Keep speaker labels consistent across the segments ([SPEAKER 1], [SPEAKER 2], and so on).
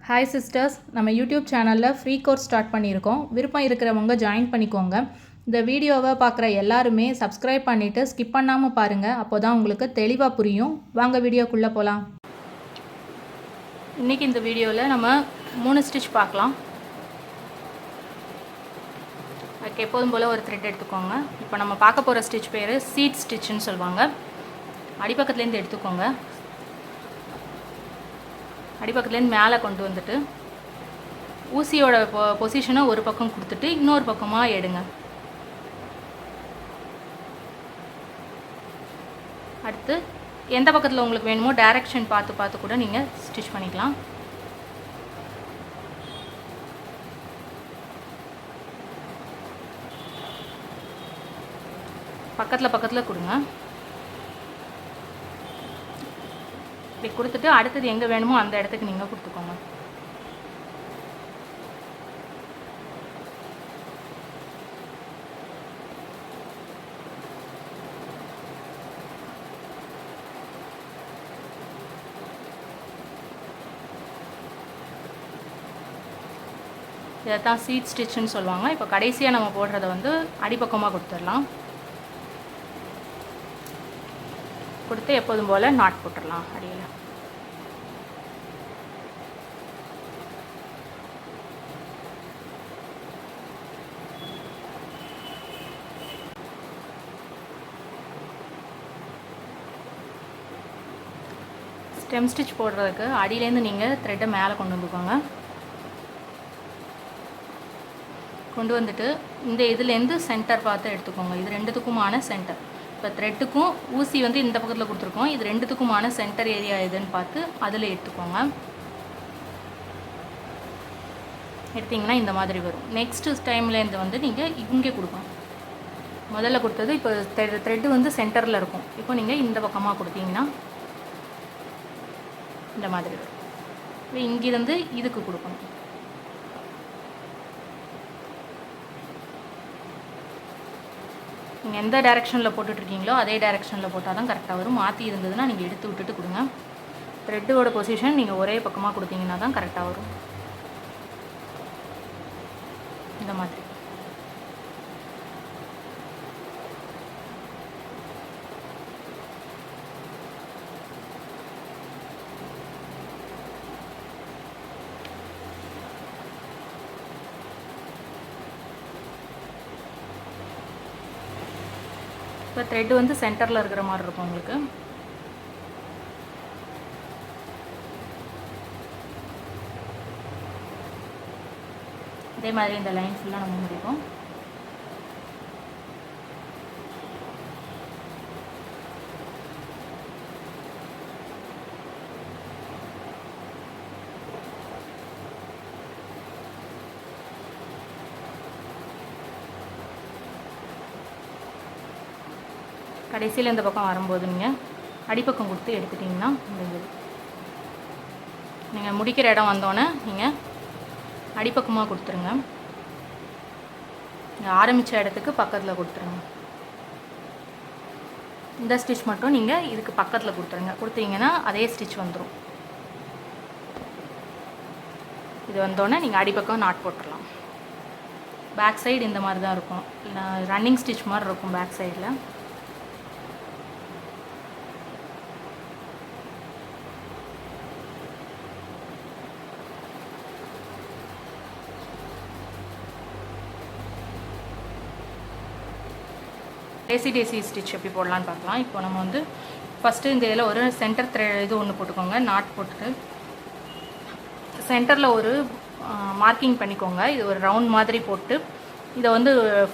[SPEAKER 1] Hi sisters, நம்ம YouTube சேனலில் free course start பண்ணியிருக்கோம். விருப்பம் இருக்கிறவங்க ஜாயின் பண்ணிக்கோங்க. இந்த வீடியோவை பார்க்குற எல்லாருமே சப்ஸ்கிரைப் பண்ணிவிட்டு ஸ்கிப் பண்ணாமல் பாருங்கள். அப்போ தான் உங்களுக்கு தெளிவாக புரியும். வாங்க வீடியோக்குள்ளே போகலாம். இன்றைக்கி இந்த வீடியோவில் நம்ம 3 ஸ்டிச் பார்க்கலாம். அதுக்கு எப்போதும் போல் ஒரு த்ரெட் எடுத்துக்கோங்க. இப்போ நம்ம பார்க்க போகிற ஸ்டிச் பேர் சீட் ஸ்டிச்சுன்னு சொல்லுவாங்க. அடிப்பக்கத்துலேருந்து எடுத்துக்கோங்க. அடிப்பக்கத்துலேருந்து மேலே கொண்டு வந்துட்டு ஊசியோட பொசிஷனை ஒரு பக்கம் கொடுத்துட்டு இன்னொரு பக்கமாக எடுங்க. அடுத்து எந்த பக்கத்தில் உங்களுக்கு வேணுமோ டைரக்ஷன் பார்த்து கூட நீங்கள் ஸ்டிச் பண்ணிக்கலாம். பக்கத்தில் கொடுங்க. இப்படி கொடுத்துட்டு அடுத்தது எங்கே வேணுமோ அந்த இடத்துக்கு நீங்கள் கொடுத்துக்கோங்க. இதை தான் சீட் ஸ்டிச்சுன்னு சொல்லுவாங்க. இப்போ கடைசியாக நம்ம போடுறத வந்து அடிப்பக்கமாக கொடுத்துடலாம். கொடுத்து எப்போதும் போல் நாட் போட்டுடலாம் அடியில். ஸ்டெம் ஸ்டிச் போடுறதுக்கு அடியிலேருந்து நீங்கள் த்ரெட்டை மேலே கொண்டு வந்துக்கோங்க. கொண்டு வந்துட்டு இந்த இதுலேருந்து சென்டர் பார்த்து எடுத்துக்கோங்க. இது ரெண்டுத்துக்குமான சென்டர். இப்போ த்ரெட்டுக்கும் ஊசி வந்து இந்த பக்கத்தில் கொடுத்துருக்கோம். இது ரெண்டுத்துக்குமான சென்டர் ஏரியா எதுன்னு பார்த்து அதில் எடுத்துக்கோங்க. எடுத்திங்கன்னா இந்த மாதிரி வரும். நெக்ஸ்ட்டு டைம்லேருந்து வந்து நீங்கள் இங்கே கொடுக்கணும். முதல்ல கொடுத்தது இப்போ த்ரெட்டு வந்து சென்டரில் இருக்கும். இப்போ நீங்கள் இந்த பக்கமாக கொடுத்தீங்கன்னா இந்த மாதிரி வரும். இப்போ இங்கேருந்து இதுக்கு கொடுக்கணும். நீங்கள் எந்த டைரெக்ஷனில் போட்டுட்ருக்கீங்களோ அதே டைரெக்ஷனில் போட்டால் தான் கரெக்டாக வரும். மாற்றி இருந்ததுன்னா நீங்கள் எடுத்து விட்டுட்டு கொடுங்க. த்ரெட்டோட பொசிஷன் நீங்கள் ஒரே பக்கமாக கொடுத்தீங்கன்னா தான் கரெக்டாக வரும். இந்த மாதிரி இப்போ த்ரெட்டு வந்து சென்டரில் இருக்கிற மாதிரி இருக்கும் உங்களுக்கு. இதே மாதிரி இந்த லைன் ஃபுல்லாக நம்ம முடிப்போம். கடைசியில் இந்த பக்கம் வரும்போது நீங்கள் அடிப்பக்கம் கொடுத்து எடுத்துட்டிங்கன்னா முடிஞ்சது. நீங்கள் முடிக்கிற இடம் வந்தோடனே நீங்கள் அடிப்பக்கமாக கொடுத்துருங்க. நீங்கள் ஆரம்பித்த இடத்துக்கு பக்கத்தில் கொடுத்துருங்க. இந்த ஸ்டிச் மட்டும் நீங்கள் இதுக்கு பக்கத்தில் கொடுத்துருங்க. கொடுத்தீங்கன்னா அதே ஸ்டிச் வந்துடும். இது வந்தோடனே நீங்கள் அடிப்பக்கம் நாட் போட்டுடலாம். பேக் சைடு இந்த மாதிரி தான் இருக்கும். ரன்னிங் ஸ்டிச் மாதிரி இருக்கும் பேக் சைடில். டேசி ஸ்டிச் எப்படி போடலான்னு பார்க்கலாம். இப்போ நம்ம வந்து ஃபஸ்ட்டு இந்த இதில் ஒரு சென்டர் இது ஒன்று போட்டுக்கோங்க. நாட் போட்டுட்டு சென்டரில் ஒரு மார்க்கிங் பண்ணிக்கோங்க. இது ஒரு ரவுண்ட் மாதிரி போட்டு இதை வந்து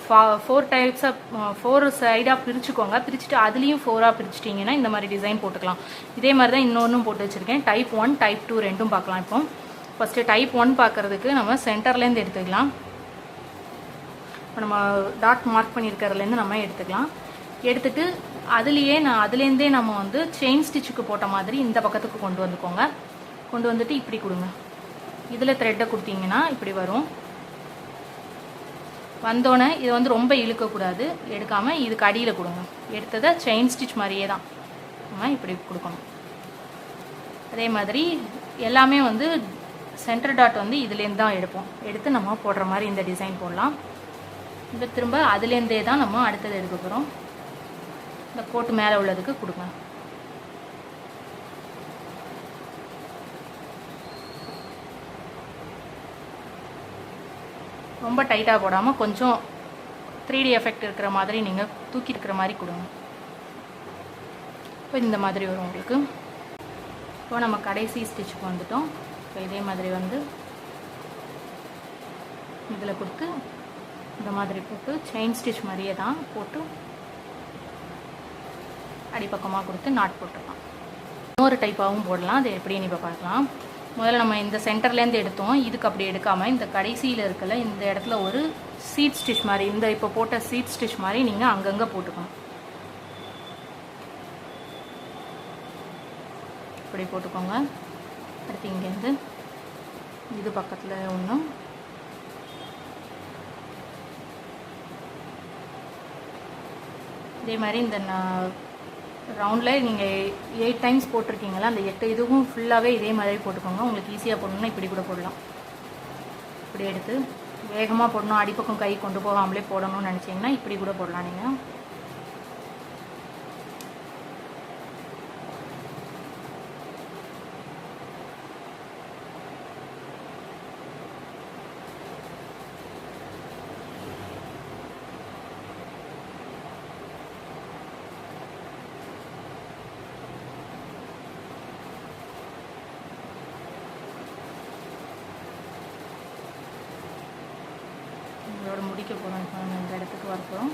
[SPEAKER 1] 4 டைப்ஸாக 4 சைடாக பிரிச்சுக்கோங்க. பிரிச்சுட்டு அதுலேயும் 4ஆக பிரிச்சிட்டிங்கன்னா இந்த மாதிரி டிசைன் போட்டுக்கலாம். இதே மாதிரி தான் இன்னொன்றும் போட்டு வச்சுருக்கேன். டைப் 1 டைப் 2 ரெண்டும் பார்க்கலாம். இப்போ ஃபஸ்ட்டு டைப் 1 பார்க்குறதுக்கு நம்ம சென்டர்லேருந்து எடுத்துக்கலாம். இப்போ நம்ம டாட் மார்க் பண்ணியிருக்கிறதுலேருந்து நம்ம எடுத்துக்கலாம். எடுத்துகிட்டு அதுலேருந்தே நம்ம வந்து செயின் ஸ்டிச்சுக்கு போட்ட மாதிரி இந்த பக்கத்துக்கு கொண்டு வந்துக்கோங்க. கொண்டு வந்துட்டு இப்படி கொடுங்க. இதில் த்ரெட்டை கொடுத்தீங்கன்னா இப்படி வரும். வந்தோடனே இதை வந்து ரொம்ப இழுக்கக்கூடாது. எடுக்காமல் இதுக்கு அடியில் கொடுங்க. எடுத்ததை செயின் ஸ்டிச் மாதிரியே தான் நம்ம இப்படி கொடுக்கணும். அதே மாதிரி எல்லாமே வந்து சென்டர் டாட் வந்து இதுலேருந்து தான் எடுப்போம். எடுத்து நம்ம போடுற மாதிரி இந்த டிசைன் போடலாம். இப்போ திரும்ப அதுலேருந்தே தான் நம்ம அடுத்தது எடுக்க போகிறோம். இந்த கோட்டு மேலே உள்ளதுக்கு கொடுங்க. ரொம்ப டைட்டாக போடாமல் கொஞ்சம் 3D எஃபெக்ட் இருக்கிற மாதிரி நீங்கள் தூக்கி இருக்கிற மாதிரி கொடுங்க. இப்போ இந்த மாதிரி வரும் உங்களுக்கு. இப்போ நம்ம கடைசி ஸ்டிச்சுக்கு வந்துட்டோம். இப்போ இதே மாதிரி வந்து இதில் கொடுத்து இந்த மாதிரி போட்டு செயின் ஸ்டிச் மாதிரியே தான் போட்டு அடிப்பக்கமாக கொடுத்து நாட் போட்டுடலாம். இன்னொரு டைப்பாகவும் போடலாம். அது எப்படின்னு இப்போ பார்க்கலாம். முதல்ல நம்ம இந்த சென்டர்லேருந்து எடுத்தோம். இதுக்கு அப்படி எடுக்காமல் இந்த கடைசியில் இருக்கல இந்த இடத்துல ஒரு சீட் ஸ்டிச் மாதிரி, இந்த இப்போ போட்ட சீட் ஸ்டிச் மாதிரி நீங்கள் அங்கங்கே போட்டுக்கணும். இப்படி போட்டுக்கோங்க. அடுத்து இங்கேருந்து இது பக்கத்தில் ஒன்றும், இதே மாதிரி இந்த ரவுண்டில் நீங்கள் 8 டைம்ஸ் போட்டிருக்கீங்களா, அந்த 8 இதுவும் ஃபுல்லாகவே இதே மாதிரி போட்டுக்கோங்க. உங்களுக்கு ஈஸியாக போடணும்னா இப்படி கூட போடலாம். இப்படி எடுத்து வேகமாக போடணும், அடிப்பக்கம் கை கொண்டு போகாமலே போடணும்னு நினச்சிங்கன்னா இப்படி கூட போடலாம். நீங்கள் இதோட முடிக்க போகிறோம். இப்போ நம்ம இந்த இடத்துக்கு வரப்போகிறோம்.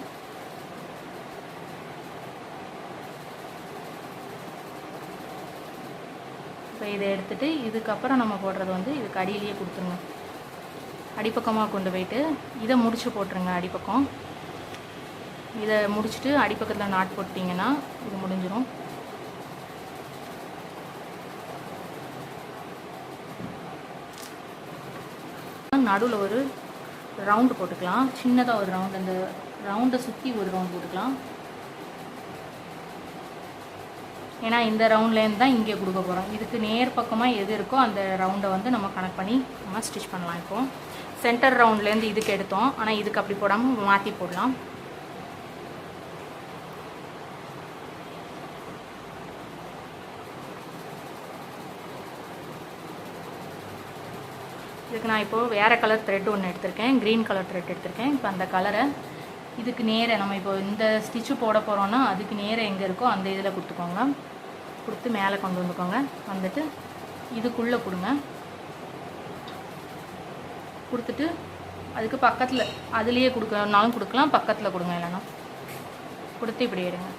[SPEAKER 1] இப்போ இதை எடுத்துகிட்டு இதுக்கப்புறம் நம்ம போடுறது வந்து இதுக்கு அடியிலேயே கொடுத்துருங்க. அடிப்பக்கமாக கொண்டு போயிட்டு இதை முடிச்சு போட்டுருங்க. அடிப்பக்கம் இதை முடிச்சுட்டு அடிப்பக்கத்தில் நாட் போட்டிங்கன்னா இது முடிஞ்சிடும். நடுவில் ஒரு ரவுண்டு போட்டுக்கலாம். சின்னதாக ஒரு ரவுண்டு, அந்த ரவுண்டை சுற்றி ஒரு ரவுண்ட் போட்டுக்கலாம். ஏன்னா இந்த ரவுண்ட்லேருந்து தான் இங்கே கொடுக்க போகிறோம். இதுக்கு நேர் பக்கமாக எது இருக்கோ அந்த ரவுண்டை வந்து நம்ம கனெக்ட் பண்ணி நம்ம ஸ்டிச் பண்ணலாம். இப்போ சென்டர் ரவுண்ட்லேருந்து இதுக்கு எடுத்தோம், ஆனால் இதுக்கு அப்படி போடாமல் மாற்றி போடலாம். இதுக்கு நான் இப்போது வேறு கலர் த்ரெட் ஒன்று எடுத்திருக்கேன், க்ரீன் கலர் த்ரெட் எடுத்திருக்கேன். இப்போ அந்த கலரை இதுக்கு நேர நம்ம இப்போ இந்த ஸ்டிச்சு போட போகிறோன்னா அதுக்கு நேர எங்கே இருக்கோ அந்த இதில் கொடுத்துக்கோங்க. கொடுத்து மேலே கொண்டு வந்துக்கோங்க. வந்துட்டு இதுக்குள்ளே கொடுங்க. கொடுத்துட்டு அதுக்கு பக்கத்தில் அதுலேயே கொடுக்கனாலும் கொடுக்கலாம், பக்கத்தில் கொடுங்க. இல்லைன்னா கொடுத்து இப்படி எடுங்க.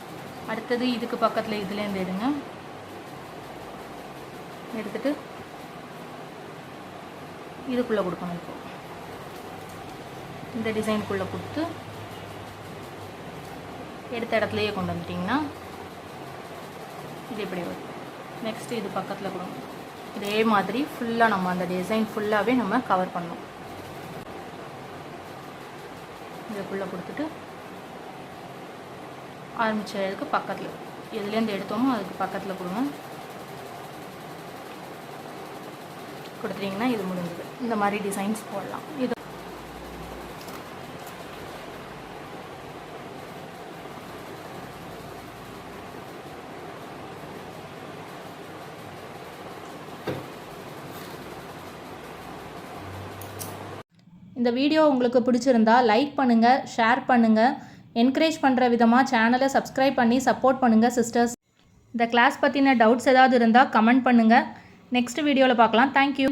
[SPEAKER 1] அடுத்தது இதுக்கு பக்கத்தில் இதுலேருந்து எடுங்க. எடுத்துட்டு இதுக்குள்ளே கொடுக்கணும். இப்போ இந்த டிசைனுக்குள்ளே கொடுத்து எடுத்த இடத்துலையே கொண்டு வந்துட்டிங்கன்னா இது இப்படி வரும். நெக்ஸ்ட்டு இது பக்கத்தில் கொடுங்க. இதே மாதிரி ஃபுல்லாக நம்ம அந்த டிசைன் ஃபுல்லாகவே நம்ம கவர் பண்ணணும். இதுக்குள்ளே கொடுத்துட்டு ஆரம்பிச்சதுக்கு பக்கத்தில் எதுலேருந்து எடுத்தோமோ அதுக்கு பக்கத்தில் கொடுங்க. கொடுத்துட்டிங்கன்னா இது முடிஞ்சது. இந்த மாதிரி டிசைன்ஸ் போடலாம். இது இந்த வீடியோ உங்களுக்கு பிடிச்சிருந்தா லைக் பண்ணுங்கள், ஷேர் பண்ணுங்கள், என்கரேஜ் பண்ணுற விதமாக சேனலை சப்ஸ்கிரைப் பண்ணி சப்போர்ட் பண்ணுங்கள் சிஸ்டர்ஸ். இந்த கிளாஸ் பற்றின டவுட்ஸ் ஏதாவது இருந்தால் கமெண்ட் பண்ணுங்கள். நெக்ஸ்ட் வீடியோவில் பார்க்கலாம். தேங்க்யூ.